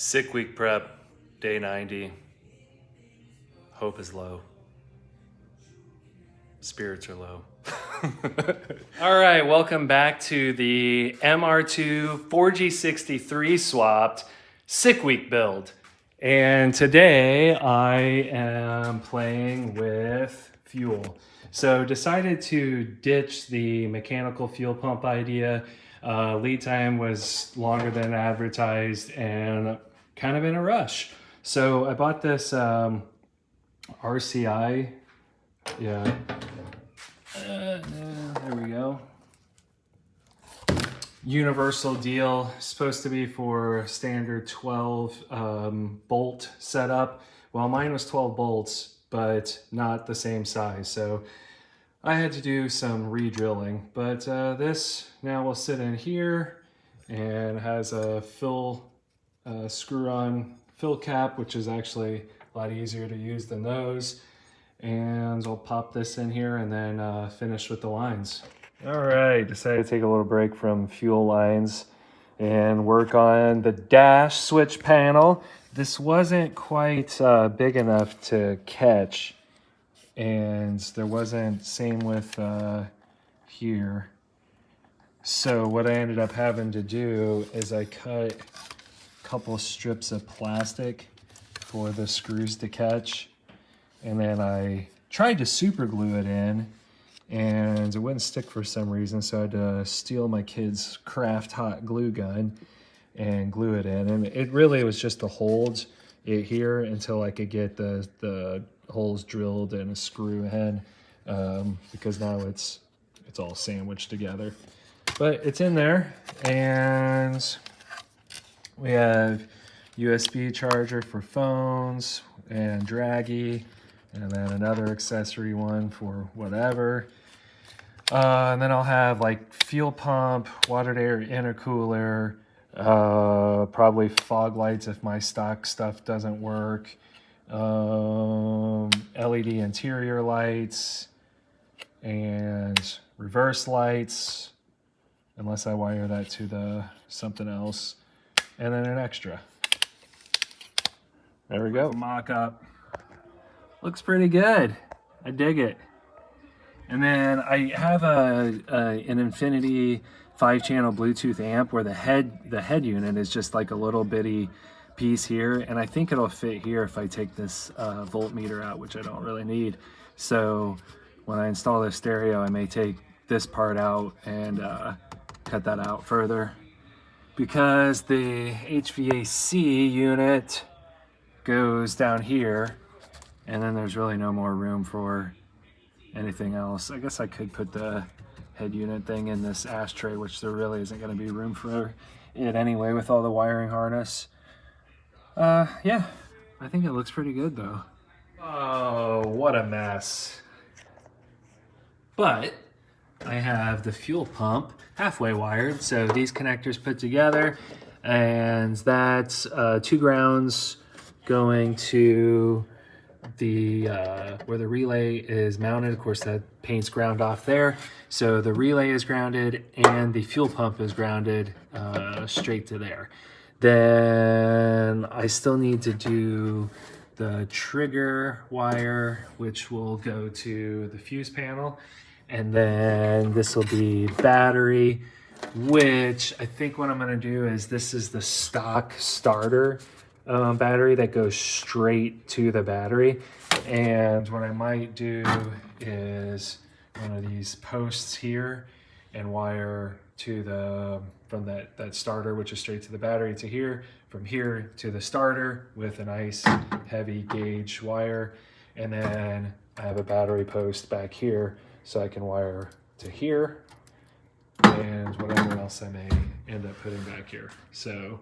Sick week prep, day 90. Hope is low. Spirits are low. All right, welcome back to the MR2 4G63 swapped sick week build. And today I am playing with fuel. So decided to ditch the mechanical fuel pump idea. Lead time was longer than advertised and kind of in a rush. So I bought this RCI. Yeah. There we go. Universal deal, supposed to be for standard 12 bolt setup. Well, mine was 12 bolts, but not the same size. So I had to do some re-drilling, but this now will sit in here and has a screw-on fill cap, which is actually a lot easier to use than those. And I'll pop this in here and then finish with the lines. All right, decided to take a little break from fuel lines and work on the dash switch panel. This wasn't quite big enough to catch, and there wasn't, same with here. So what I ended up having to do is I cut a couple strips of plastic for the screws to catch, and then I tried to super glue it in, and it wouldn't stick for some reason, so I had to steal my kid's craft hot glue gun and glue it in. And it really was just to hold it here until I could get the holes drilled and a screw in, because now it's all sandwiched together. But it's in there, and we have USB charger for phones and draggy, and then another accessory one for whatever. And then I'll have like fuel pump, water to air intercooler, probably fog lights if my stock stuff doesn't work, LED interior lights, and reverse lights, unless I wire that to something else, and then an extra. There we go. Mock-up. Looks pretty good. I dig it. And then I have an Infinity 5-channel Bluetooth amp where the head unit is just like a little bitty piece here, and I think it'll fit here if I take this voltmeter out, which I don't really need. So when I install this stereo, I may take this part out and cut that out further, because the HVAC unit goes down here, and then there's really no more room for anything else. I guess I could put the head unit thing in this ashtray, which there really isn't going to be room for it anyway with all the wiring harness. Yeah, I think it looks pretty good though. Oh, what a mess. But I have the fuel pump halfway wired, so these connectors put together, and that's 2 grounds going to the where the relay is mounted. Of course, that paint's ground off there, so the relay is grounded and the fuel pump is grounded straight to there. Then I still need to do the trigger wire, which will go to the fuse panel, and then this will be battery, which I think what I'm going to do is, this is the stock starter battery that goes straight to the battery. And what I might do is one of these posts here and wire to from that starter, which is straight to the battery, to here, from here to the starter with a nice heavy gauge wire. And then I have a battery post back here, so I can wire to here and whatever else I may end up putting back here. So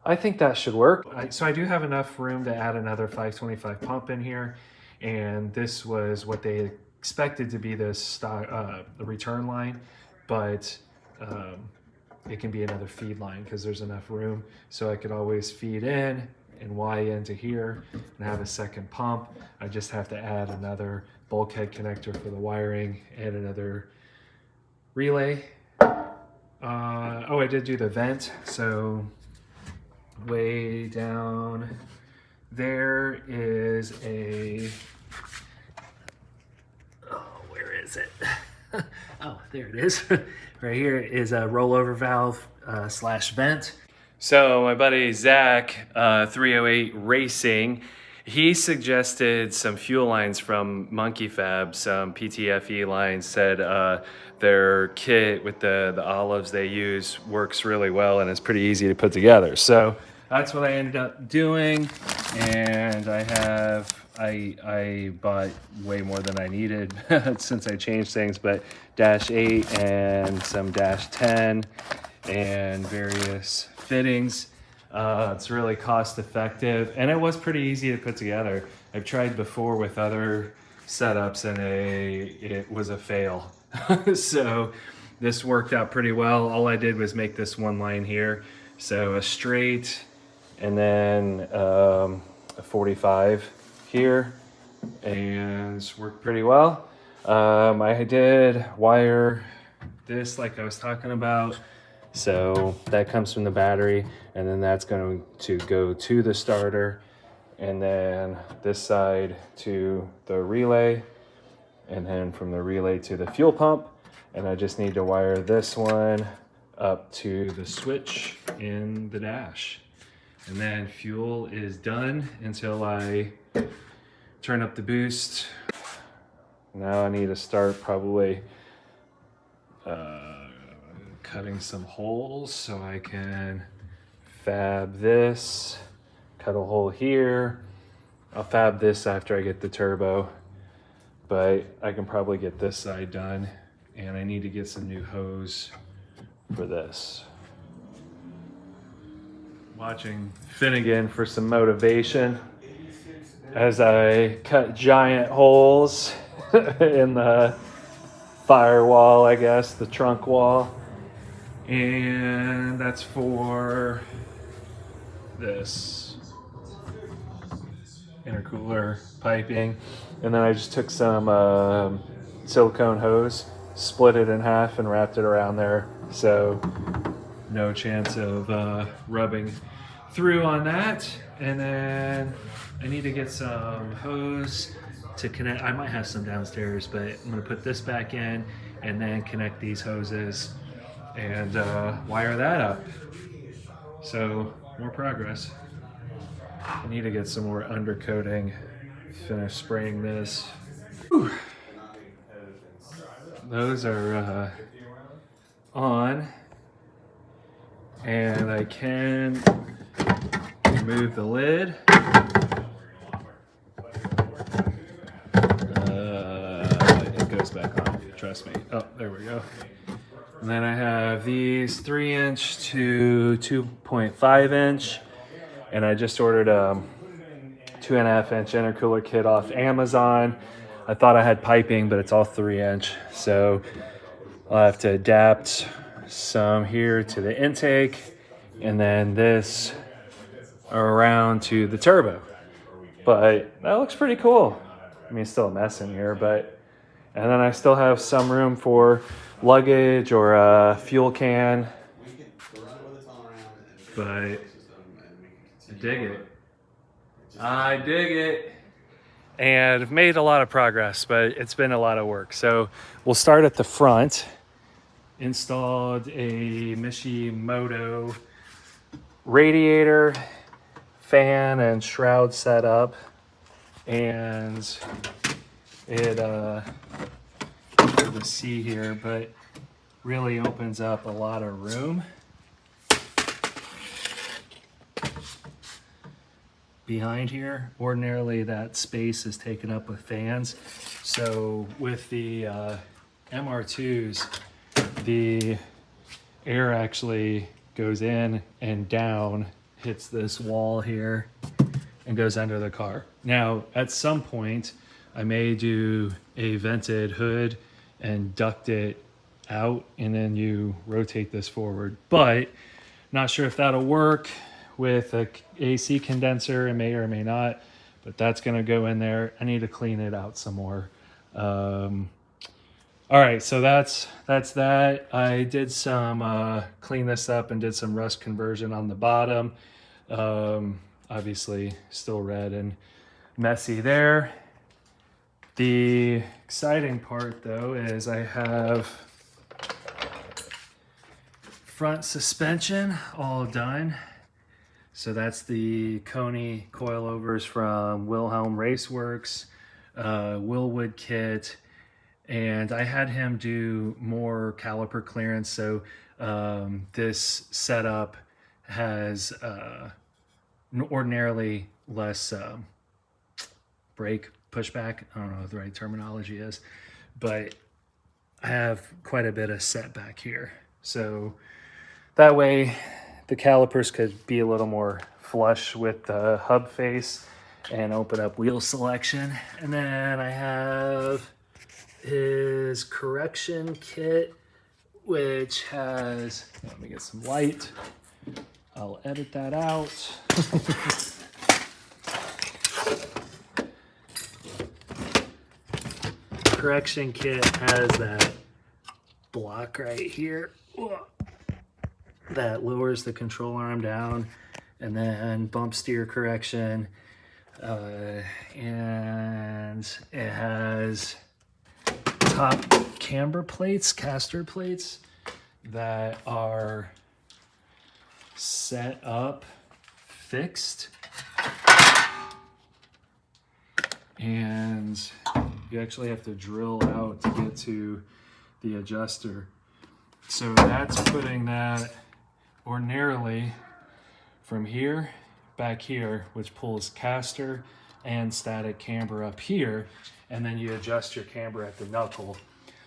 I think that should work. So I do have enough room to add another 525 pump in here, and this was what they expected to be the return line, but it can be another feed line because there's enough room. So I could always feed in and Y into here and have a second pump. I just have to add another bulkhead connector for the wiring and another relay. Oh, I did do the vent, so way down there is a, oh, where is it? Oh, there it is. Right here is a rollover valve slash vent. So my buddy Zach, 308 Racing, he suggested some fuel lines from Monkey Fab, some PTFE lines, said their kit with the olives they use works really well and it's pretty easy to put together. So that's what I ended up doing, and I bought way more than I needed since I changed things, but dash 8 and some dash 10 and various fittings. It's really cost effective, and it was pretty easy to put together. I've tried before with other setups and it was a fail. So this worked out pretty well. All I did was make this one line here. So a straight and then a 45 here, and worked pretty well. I did wire this like I was talking about. So that comes from the battery, and then that's going to go to the starter, and then this side to the relay, and then from the relay to the fuel pump. And I just need to wire this one up to the switch in the dash. And then fuel is done until I turn up the boost. Now I need to start probably cutting some holes so I can fab this, cut a hole here. I'll fab this after I get the turbo, but I can probably get this side done, and I need to get some new hose for this. Watching Finnegan for some motivation as I cut giant holes in the firewall, I guess, the trunk wall. And that's for this intercooler piping. And then I just took some silicone hose, split it in half and wrapped it around there. So no chance of rubbing through on that. And then I need to get some hose to connect. I might have some downstairs, but I'm gonna put this back in and then connect these hoses and wire that up. So more progress. I need to get some more undercoating, finish spraying this. Whew. Those are on, and I can remove the lid. It goes back on, trust me. Oh, there we go. And then I have these 3-inch to 2.5 inch, and I just ordered a 2.5-inch intercooler kit off Amazon. I thought I had piping, but it's all 3-inch, so I'll have to adapt some here to the intake, and then this around to the turbo. But that looks pretty cool. I mean, it's still a mess in here, but, and then I still have some room for luggage or a fuel can. But I dig it. I dig it. And I've made a lot of progress, but it's been a lot of work. So we'll start at the front. Installed a Mishimoto radiator, fan, and shroud setup. And it, hard to see here, but really opens up a lot of room. Behind here, ordinarily that space is taken up with fans. So with the MR2s, the air actually goes in and down, hits this wall here, and goes under the car. Now, at some point, I may do a vented hood and duct it out, and then you rotate this forward. But not sure if that'll work with a AC condenser. It may or may not, but that's gonna go in there. I need to clean it out some more. All right, so that's that. I did some clean this up and did some rust conversion on the bottom. Obviously still red and messy there. The exciting part though is I have front suspension all done. So that's the Coney coilovers from Wilhelm Raceworks, Willwood kit, and I had him do more caliper clearance. So this setup has ordinarily less brake pushback. I don't know what the right terminology is, but I have quite a bit of setback here. So that way the calipers could be a little more flush with the hub face and open up wheel selection. And then I have his correction kit, which has, let me get some light. I'll edit that out. Correction kit has that block right here that lowers the control arm down, and then bump steer correction, and it has top camber plates, caster plates that are set up fixed, and you actually have to drill out to get to the adjuster. So that's putting that ordinarily from here back here, which pulls caster and static camber up here, and then you adjust your camber at the knuckle.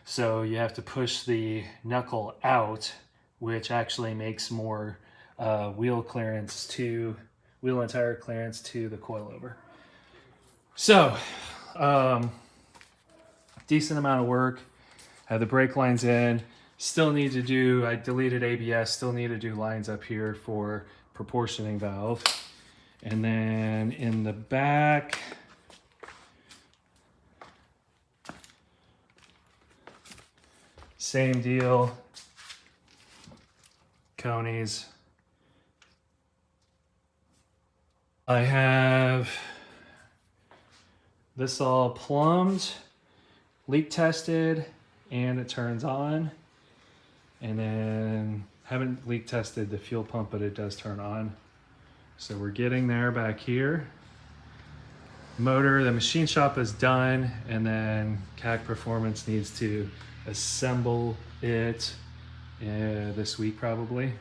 So you have to push the knuckle out, which actually makes more wheel and tire clearance to the coilover. So decent amount of work. Have the brake lines in. Still need to do, I deleted ABS, still need to do lines up here for proportioning valve. And then in the back, same deal. Coneys. I have this all plumbed, leak tested, and it turns on. And then haven't leak tested the fuel pump, but it does turn on. So we're getting there back here. Motor, the machine shop is done, and then CAC Performance needs to assemble it this week probably.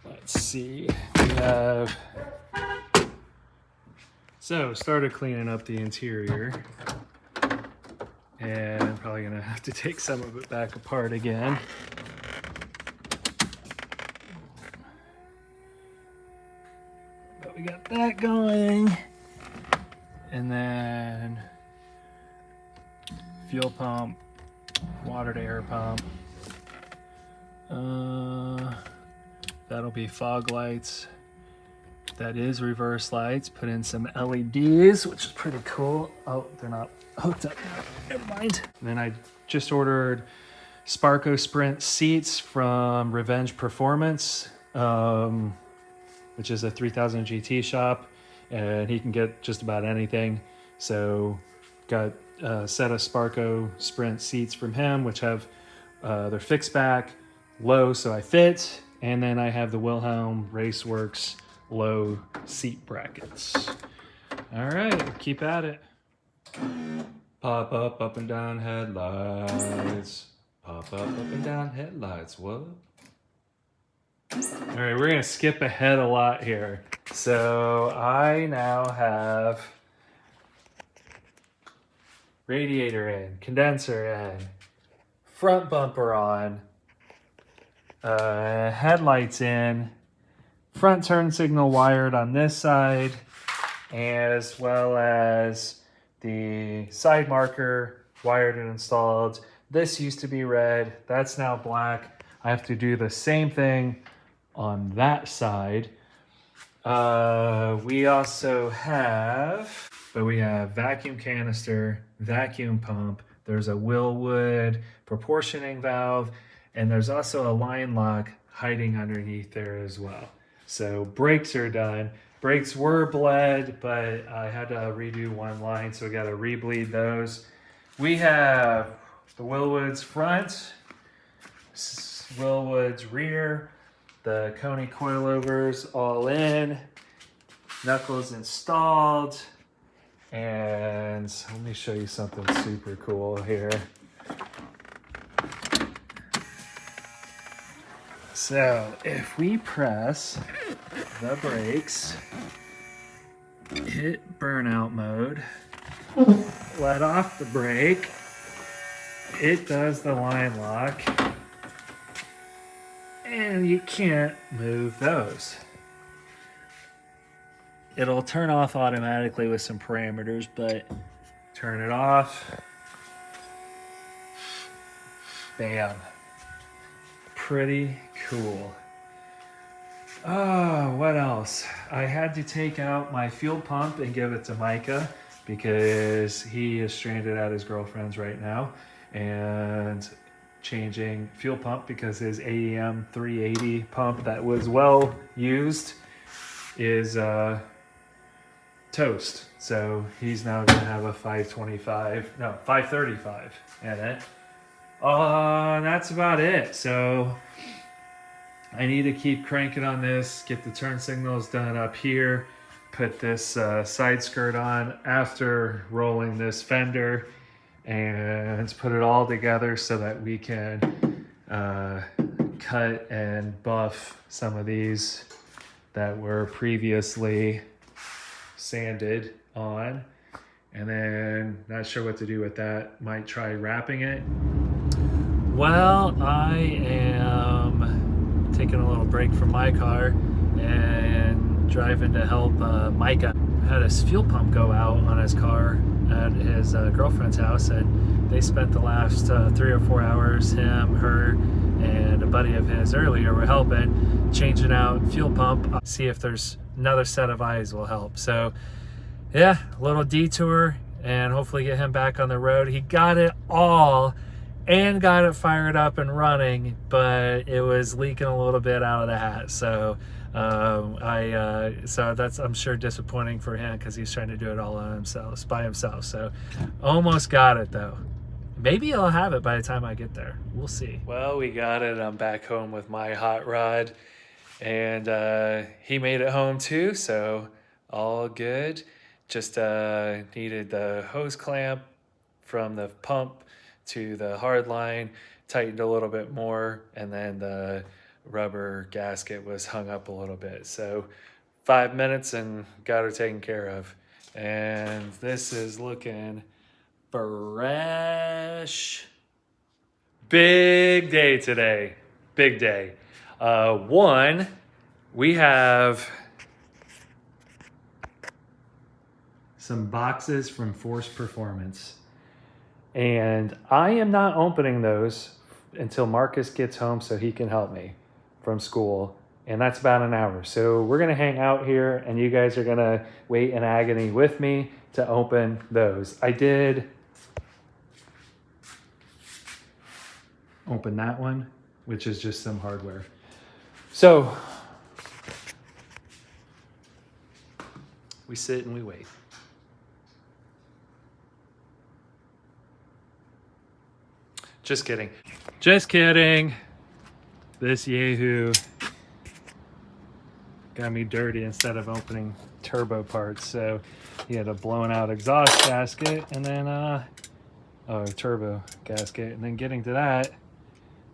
Let's see, we have, so started cleaning up the interior, and probably gonna have to take some of it back apart again. But we got that going. And then fuel pump, water to air pump. That'll be fog lights. That is reverse lights. Put in some LEDs, which is pretty cool. Oh, they're not hooked up now. Never mind. And then I just ordered Sparco Sprint seats from Revenge Performance, which is a 3000 GT shop, and he can get just about anything. So got a set of Sparco Sprint seats from him, which have they're fixed back, low, so I fit, and then I have the Wilhelm Raceworks low seat brackets. All right, keep at it. Pop up and down headlights. Pop up and down headlights. What? All right, we're gonna skip ahead a lot here. So I now have radiator in, condenser in, front bumper on, headlights in, front turn signal wired on this side, as well as the side marker wired and installed. This used to be red, that's now black. I have to do the same thing on that side. We also have, vacuum canister, vacuum pump, there's a Willwood proportioning valve, and there's also a line lock hiding underneath there as well. So brakes are done. Brakes were bled, but I had to redo one line, so we got to rebleed those. We have the Willwoods front, Willwoods rear, the Coney coilovers all in, knuckles installed, and let me show you something super cool here. So if we press the brakes, hit burnout mode, let off the brake, it does the line lock, and you can't move those. It'll turn off automatically with some parameters, but turn it off, bam. Pretty cool. Oh, what else? I had to take out my fuel pump and give it to Micah because he is stranded at his girlfriend's right now, and changing fuel pump because his AEM 380 pump that was well used is toast. So he's now gonna have a 535 in it. That's about it. So I need to keep cranking on this, get the turn signals done up here, put this side skirt on after rolling this fender, and put it all together so that we can cut and buff some of these that were previously sanded on. And then not sure what to do with that. Might try wrapping it. Well, I am taking a little break from my car and driving to help Micah. Had his fuel pump go out on his car at his girlfriend's house, and they spent the last 3 or 4 hours, him, her, and a buddy of his earlier were helping, changing out fuel pump, see if there's another set of eyes will help. So yeah, a little detour and hopefully get him back on the road. He got it all and got it fired up and running, but it was leaking a little bit out of the hat. So so that's, I'm sure, disappointing for him because he's trying to do it all on himself, by himself. So almost got it though. Maybe I'll have it by the time I get there. We'll see. Well, we got it. I'm back home with my hot rod, and he made it home too, so all good. Just needed the hose clamp from the pump to the hard line, tightened a little bit more, and then the rubber gasket was hung up a little bit. So 5 minutes and got her taken care of. And this is looking fresh. Big day today. Big day. One, we have some boxes from Force Performance, and I am not opening those until Marcus gets home so he can help me from school, and that's about an hour. So we're gonna hang out here and you guys are gonna wait in agony with me to open those. I did open that one, which is just some hardware. So we sit and we wait. Just kidding. Just kidding. This Yahoo got me dirty instead of opening turbo parts. So he had a blown out exhaust gasket and then turbo gasket, and then getting to that,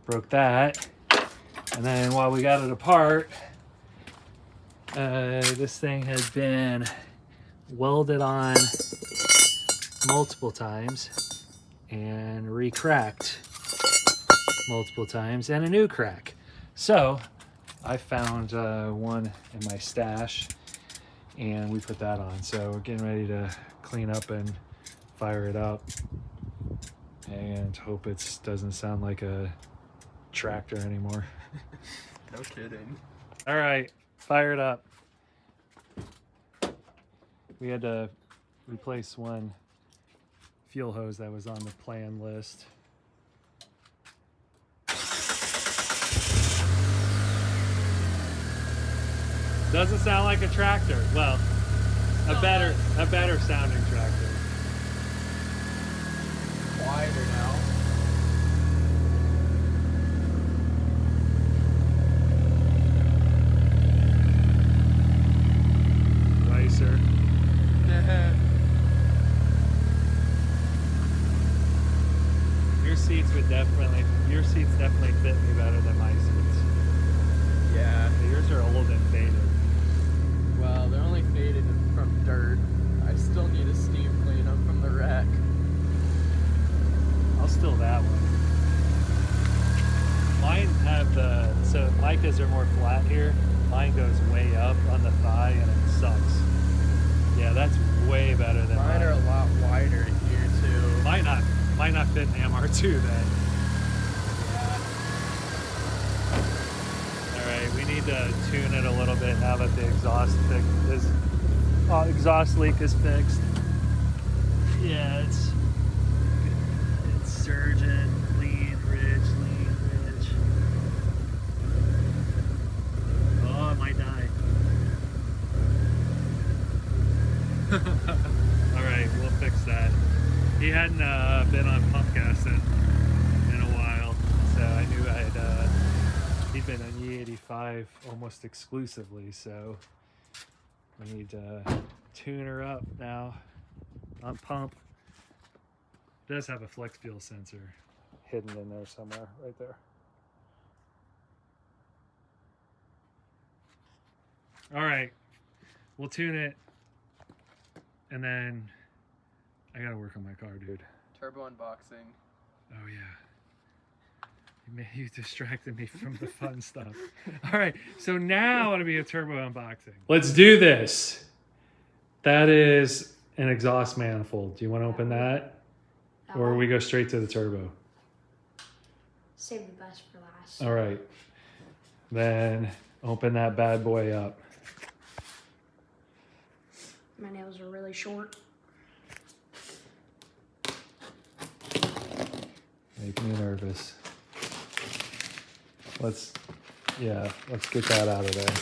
broke that. And then while we got it apart, this thing had been welded on multiple times and re-cracked multiple times, and a new crack. So I found one in my stash and we put that on. So we're getting ready to clean up and fire it up and hope it doesn't sound like a tractor anymore. No kidding. All right, fire it up. We had to replace one fuel hose that was on the plan list. Doesn't sound like a tractor. Well, a better sounding tractor. Quieter now. Nicer. Your seats definitely fit me better than my seats. Yeah. Yours are old and faded. Well, they're only faded from dirt. I still need a steam clean them from the wreck. I'll steal that one. Mine have so Micah's are more flat here. Mine goes way up on the thigh and it sucks. Yeah, that's way better than Mine are a lot wider here too. Might not fit in the MR2 then. Yeah. Alright, we need to tune it a little bit now that the exhaust leak is fixed. Yeah, it's surging, lean, ridge. Oh, it might die. Alright, we'll fix that. He hadn't been on pump gas in a while, so I knew he'd been on E85 almost exclusively, so we need to tune her up now on pump. It does have a flex fuel sensor hidden in there somewhere, right there. All right, we'll tune it, and then I gotta work on my car, dude. Turbo unboxing. Oh yeah. You distracted me from the fun stuff. All right, so now it'll be a turbo unboxing. Let's do this. That is an exhaust manifold. Do you want to open that? Or we go straight to the turbo? Save the best for last. All right. Then open that bad boy up. My nails are really short. Make me nervous. Let's get that out of there.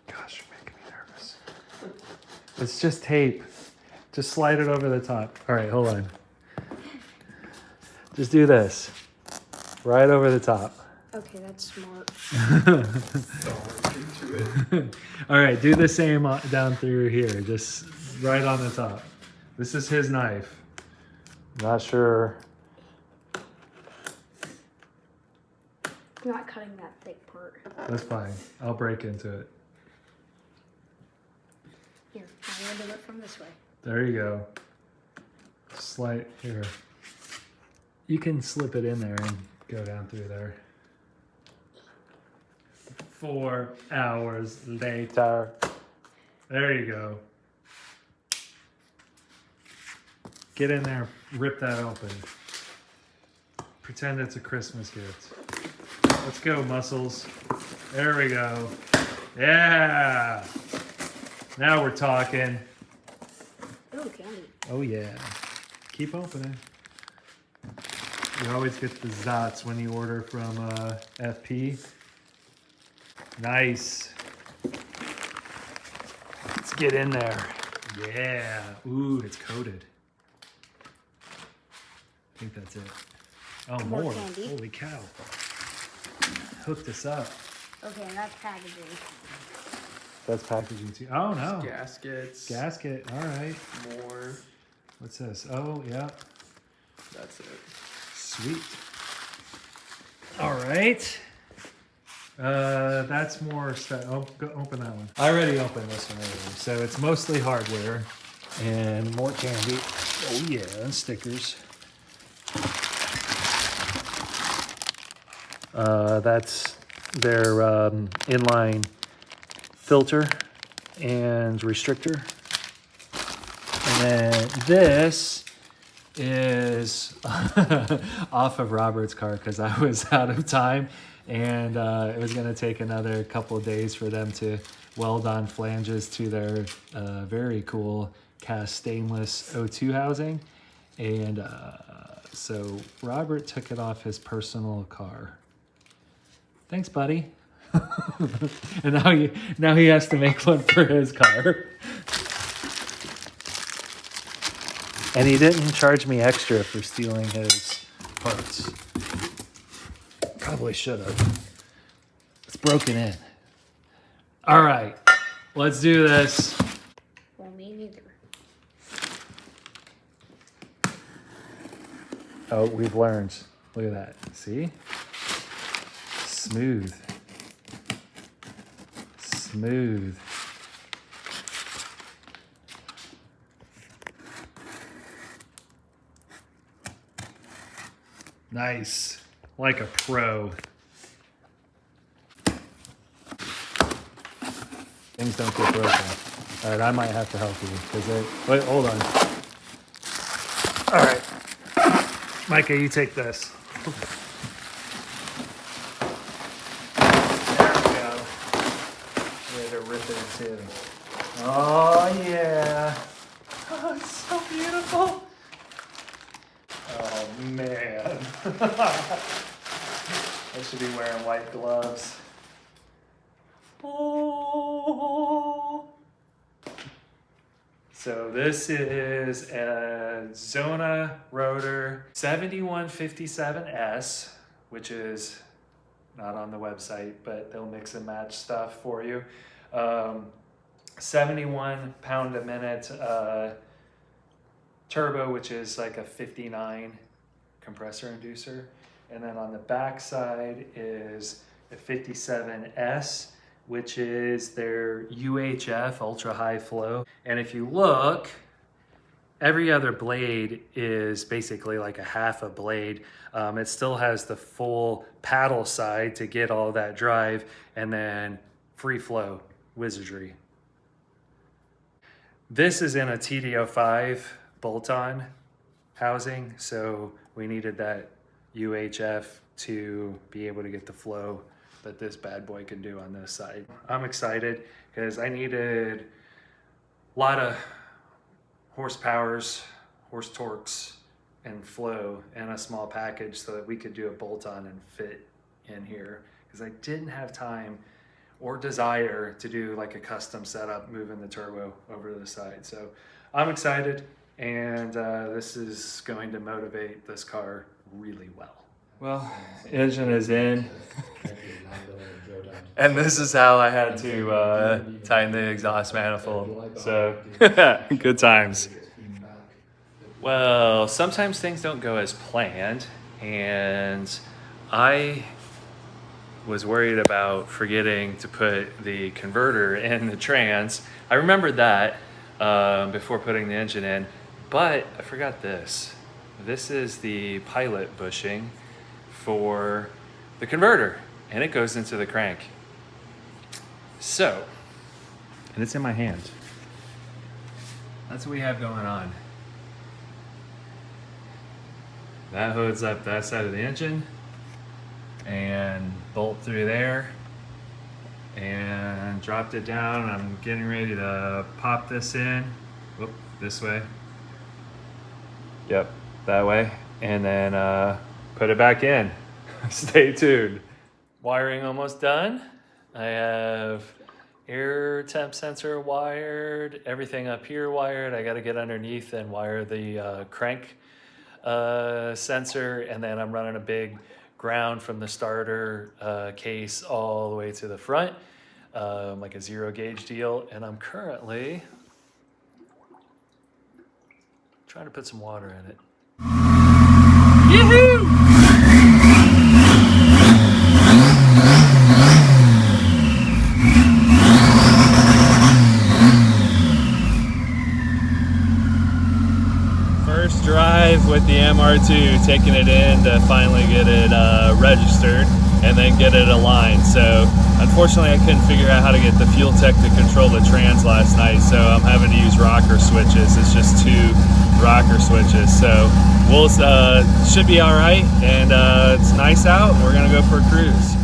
Gosh, you're making me nervous. It's just tape. Just slide it over the top. All right, hold on. Just do this. Right over the top. Okay, that's smart. All right, do the same down through here, just right on the top. This is his knife. Not sure. I'm not cutting that thick part. That's fine. I'll break into it. Here, I'm gonna do it from this way. There you go. Slide here. You can slip it in there and go down through there. 4 hours later. There you go. Get in there, rip that open. Pretend it's a Christmas gift. Let's go, muscles. There we go. Yeah. Now we're talking. Oh, candy. Oh yeah. Keep opening. You always get the Zots when you order from FP. Nice. Let's get in there. Yeah. Ooh, it's coated. I think that's it. Oh, more. candy. Holy cow. Hooked us up. Okay, and that's packaging. That's packaging too. Oh no. Gaskets. Gasket. All right. More. What's this? Oh, yeah. That's it. Sweet. All right. That's more stuff. Oh, go open that one. I already opened this one earlier. So it's mostly hardware and more candy. Oh yeah, and stickers. That's their inline filter and restrictor. And then this is off of Robert's car because I was out of time and it was going to take another couple of days for them to weld on flanges to their very cool cast stainless O2 housing. And so Robert took it off his personal car. Thanks, buddy. And now he has to make one for his car. And he didn't charge me extra for stealing his parts. Probably should have. It's broken in. All right, let's do this. Well, me neither. Oh, we've learned. Look at that. See? Smooth. Smooth. Nice. Like a pro. Things don't get broken. All right, I might have to help you because wait, hold on. All right. Micah, you take this. There we go. Ready to rip it in two. Oh, yeah. Oh, it's so beautiful. Oh, man. I should be wearing white gloves. Oh. So this is a Zona rotor 7157S, which is not on the website, but they'll mix and match stuff for you. 71 pound a minute turbo, which is like a 59 compressor inducer. And then on the back side is a 57S, which is their UHF, ultra high flow. And if you look, every other blade is basically like a half a blade. It still has the full paddle side to get all that drive, and then free flow wizardry. This is in a TD05 bolt-on housing, so we needed that UHF to be able to get the flow that this bad boy can do on this side. I'm excited because I needed a lot of horse torques, and flow in a small package so that we could do a bolt-on and fit in here, because I didn't have time or desire to do like a custom setup moving the turbo over to the side. So I'm excited, and this is going to motivate this car really well. Well, engine is in. And this is how I had to tighten the exhaust manifold. So, good times. Well, sometimes things don't go as planned, and I was worried about forgetting to put the converter in the trans. I remembered that before putting the engine in, but I forgot this. This is the pilot bushing for the converter, and it goes into the crank. So, and it's in my hand. That's what we have going on. That hoods up that side of the engine and bolt through there and dropped it down. I'm getting ready to pop this in. Whoop, this way. Yep, that way. And then put it back in. Stay tuned. Wiring almost done. I have air temp sensor wired, everything up here wired. I got to get underneath and wire the crank sensor, and then I'm running a big ground from the starter case all the way to the front, like a 0 gauge deal. And I'm currently trying to put some water in it. Yahoo! First drive with the MR2, taking it in to finally get it registered and then get it aligned. So unfortunately I couldn't figure out how to get the fuel tech to control the trans last night, so I'm having to use rocker switches. It's just 2 rocker switches, so we'll should be all right. And it's nice out, and we're gonna go for a cruise.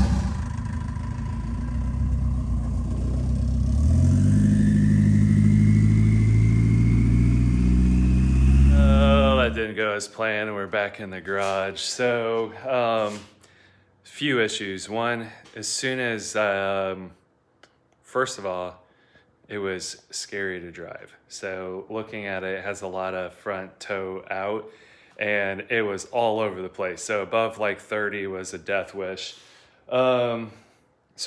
didn't go as planned. We're back in the garage. So, few issues. One, as soon as, first of all, it was scary to drive. So looking at it, it has a lot of front toe out and it was all over the place. So above like 30 was a death wish. So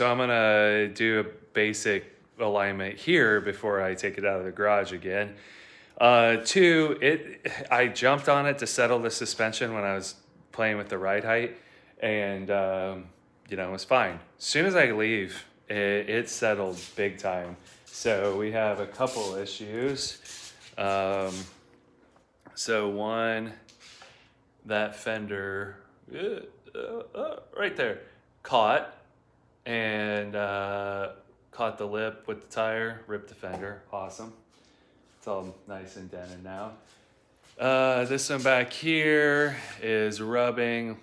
I'm gonna do a basic alignment here before I take it out of the garage again. Two, I jumped on it to settle the suspension when I was playing with the ride height, and you know, it was fine. As soon as I leave, it settled big time. So we have a couple issues. So one, that fender right there caught and caught the lip with the tire, ripped the fender. Awesome. It's all nice and dented now. This one back here is rubbing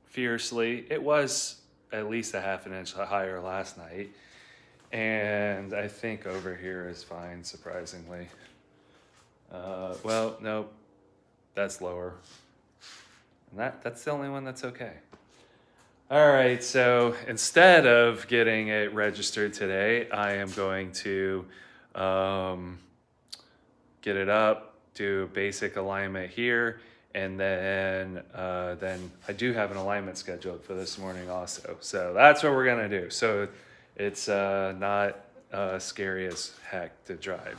fiercely. It was at least a ½ inch higher last night. And I think over here is fine, surprisingly. Well, nope, that's lower. And that's the only one that's okay. All right, so instead of getting it registered today, I am going to get it up, do basic alignment here, and then I do have an alignment scheduled for this morning also. So that's what we're gonna do. So it's not scary as heck to drive.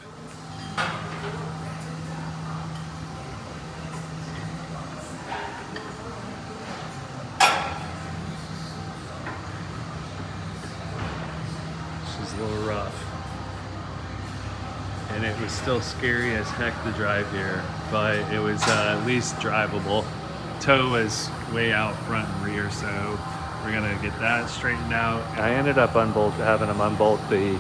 She's a little rough. And it was still scary as heck to drive here, but it was at least drivable. Toe was way out front and rear, so we're gonna get that straightened out. I ended up having them unbolt the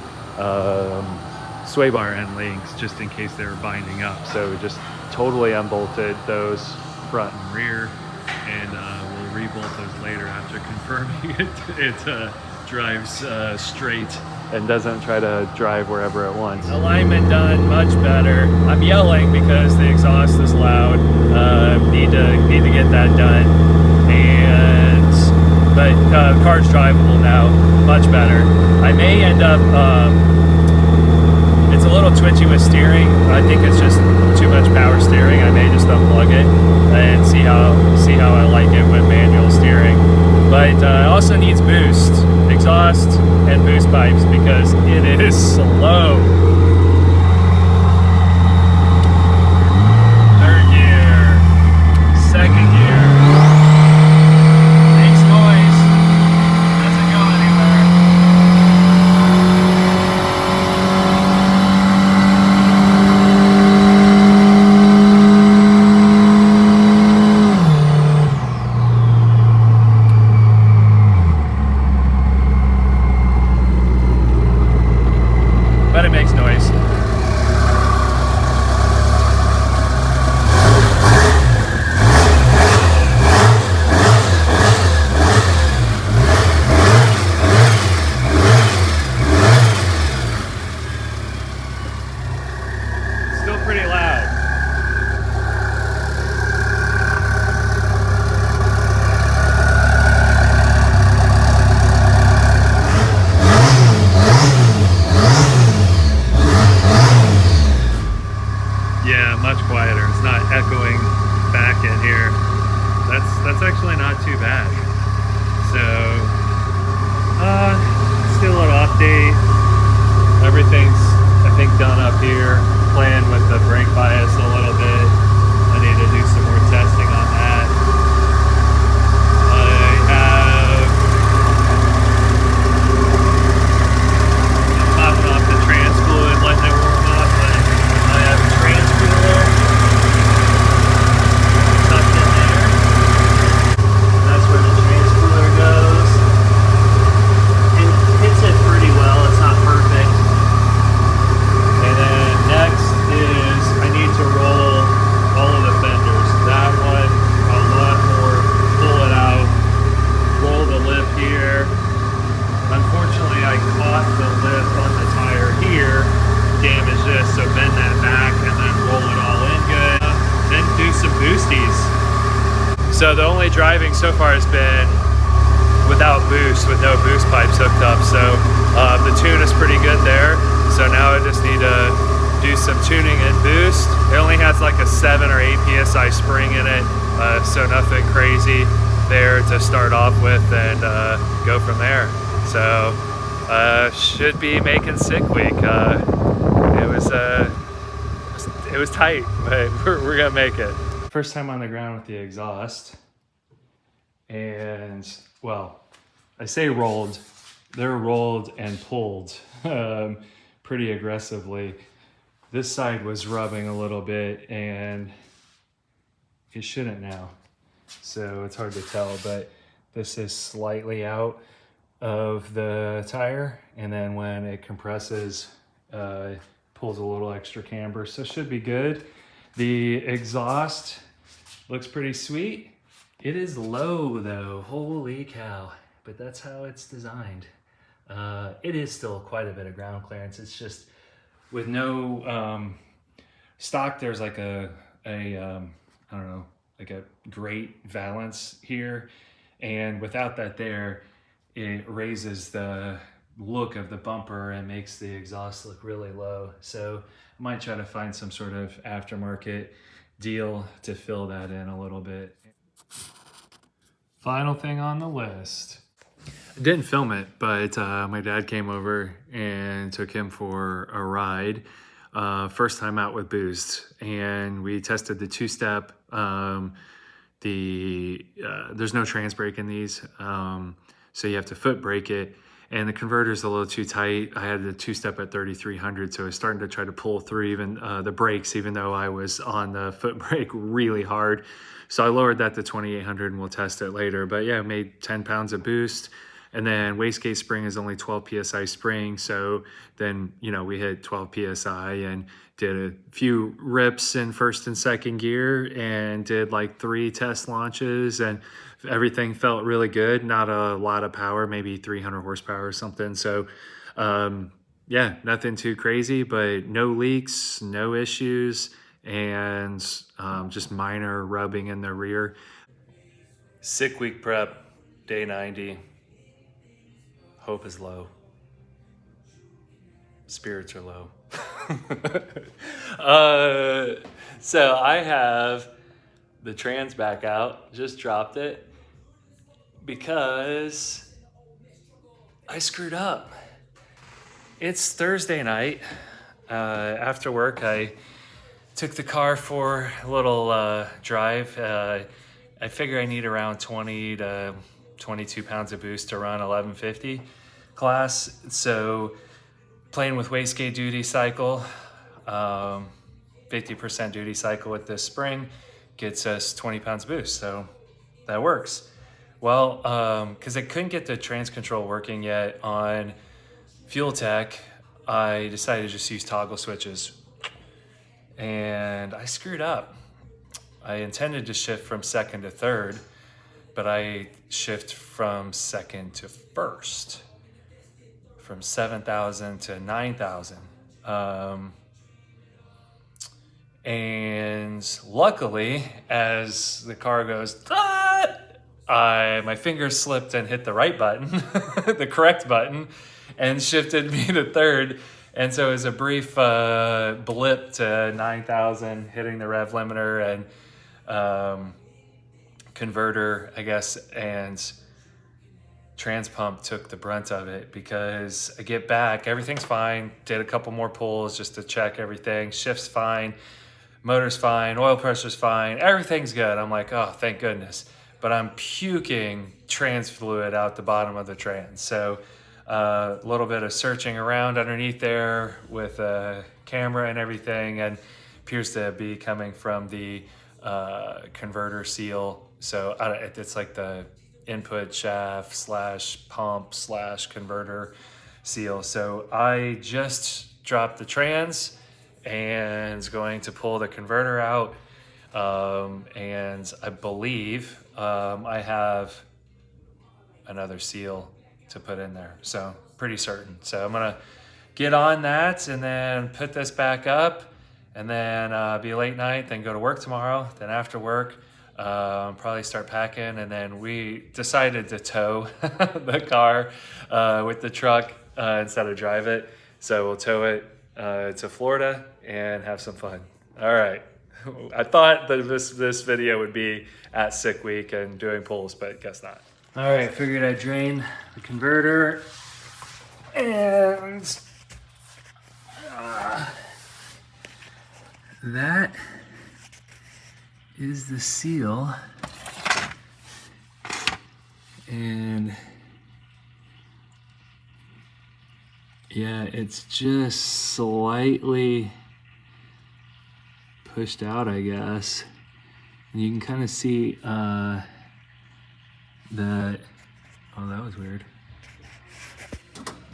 sway bar end links just in case they were binding up. So we just totally unbolted those front and rear, and we'll rebolt those later after confirming it drives straight and doesn't try to drive wherever it wants. Alignment done, much better. I'm yelling because the exhaust is loud. Need to get that done. But the car's drivable now, much better. I may end up, it's a little twitchy with steering. I think it's just too much power steering. I may just unplug it and see how I like it with manual steering. But it also needs boost, exhaust, and boost pipes because it is slow. Third gear, second gear. Makes noise, doesn't go anywhere. But it makes noise. Still pretty loud. Yeah, much quieter. It's not echoing back in here. That's actually not too bad. So, let's do a little update. Everything's, I think, done up here. Playing with the brake bias a little bit. I need to do some more testing on that. I'm popping off the trans fluid, letting it warm up, but I have a trans cooler tucked in there. That's where the trans cooler goes. It hits it pretty well, it's not perfect. And then next is I need to roll So the only driving so far has been without boost, with no boost pipes hooked up. So the tune is pretty good there. So now I just need to do some tuning and boost. It only has like a 7 or 8 PSI spring in it, so nothing crazy there to start off with, and go from there. So should be making sick week. It was tight, but we're gonna make it. First time on the ground with the exhaust, and well, I say rolled, they're rolled and pulled pretty aggressively. This side was rubbing a little bit, and it shouldn't now, so it's hard to tell, but this is slightly out of the tire, and then when it compresses, pulls a little extra camber, so should be good. The exhaust looks pretty sweet. It is low though, holy cow, but that's how it's designed. It is still quite a bit of ground clearance. It's just with no stock, there's like I don't know, like a great valance here, and without that there, it raises the look of the bumper and makes the exhaust look really low. So I might try to find some sort of aftermarket deal to fill that in a little bit. Final thing on the list. I didn't film it, but my dad came over and took him for a ride. First time out with boost, and we tested the two-step. There's no trans brake in these, so you have to foot brake it, and the converter's a little too tight. I had the two-step at 3,300, so I was starting to try to pull through even the brakes, even though I was on the foot brake really hard. So I lowered that to 2,800, and we'll test it later. But yeah, made 10 pounds of boost. And then wastegate spring is only 12 PSI spring. So then, you know, we hit 12 PSI and did a few rips in first and second gear, and did like 3 test launches, and everything felt really good. Not a lot of power, maybe 300 horsepower or something. So yeah, nothing too crazy, but no leaks, no issues, and just minor rubbing in the rear. Sick week prep, day 90. Hope is low. Spirits are low. So I have the trans back out, just dropped it because I screwed up. It's Thursday night. After work, I took the car for a little drive. I figure I need around 20 to 22 pounds of boost to run 1150 class. So playing with wastegate duty cycle, 50% duty cycle with this spring gets us 20 pounds of boost. So that works. Well, because I couldn't get the trans control working yet on Fuel Tech, I decided to just use toggle switches. And I screwed up. I intended to shift from second to third, but I shift from second to first, from 7,000 to 9,000. And luckily, as the car goes, my fingers slipped and hit the right button, the correct button, and shifted me to third. And so it was a brief blip to 9,000, hitting the rev limiter and converter, I guess, and trans pump took the brunt of it, because I get back, everything's fine, did a couple more pulls just to check everything, shift's fine, motor's fine, oil pressure's fine, everything's good. I'm like, oh, thank goodness. But I'm puking trans fluid out the bottom of the trans. So a little bit of searching around underneath there with a camera and everything, and appears to be coming from the converter seal. So it's like the input shaft / pump / converter seal. So I just dropped the trans and is going to pull the converter out. And I believe I have another seal to put in there. So pretty certain. So I'm gonna get on that and then put this back up, and then be late night, then go to work tomorrow. Then after work, probably start packing, and then we decided to tow the car with the truck instead of drive it. So we'll tow it to Florida and have some fun. All right. I thought that this video would be at sick week and doing pulls, but guess not. All right, figured I'd drain the converter, and that is the seal, and yeah, it's just slightly pushed out, I guess. And you can kind of see that, oh, that was weird.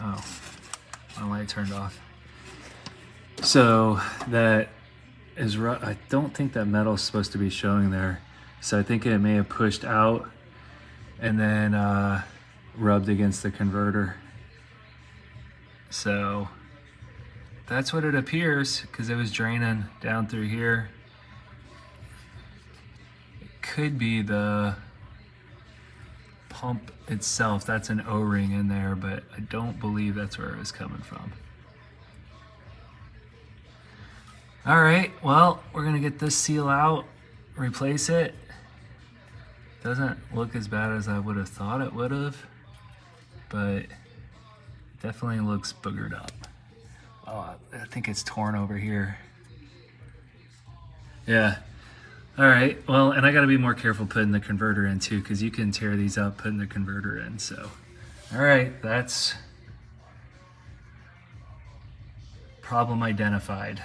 Oh, my light turned off. So that is, I don't think that metal's supposed to be showing there. So I think it may have pushed out and then rubbed against the converter. So that's what it appears, because it was draining down through here. It could be the pump itself. That's an O-ring in there, but I don't believe that's where it was coming from. All right, well, we're gonna get this seal out, replace it. Doesn't look as bad as I would have thought it would have, but definitely looks boogered up. Oh, I think it's torn over here. Yeah. All right. Well, and I got to be more careful putting the converter in too, because you can tear these up putting the converter in. So, all right, that's problem identified.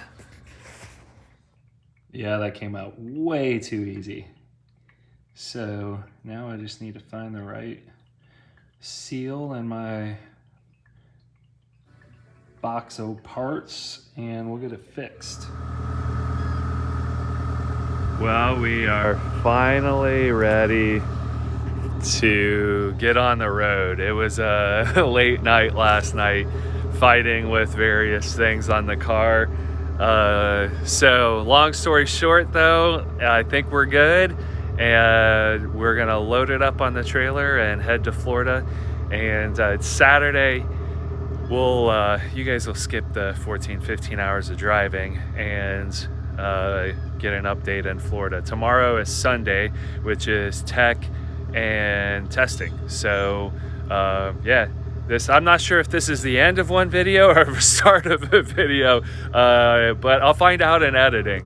Yeah, that came out way too easy. So now I just need to find the right seal in my box of parts, and we'll get it fixed. Well, we are finally ready to get on the road. It was a late night last night, fighting with various things on the car. So long story short though, I think we're good, and we're gonna load it up on the trailer and head to Florida. And it's Saturday. You guys will skip the 14-15 hours of driving and get an update in Florida. Tomorrow is Sunday, which is tech and testing. So yeah, I'm not sure if this is the end of one video or the start of a video, but I'll find out in editing.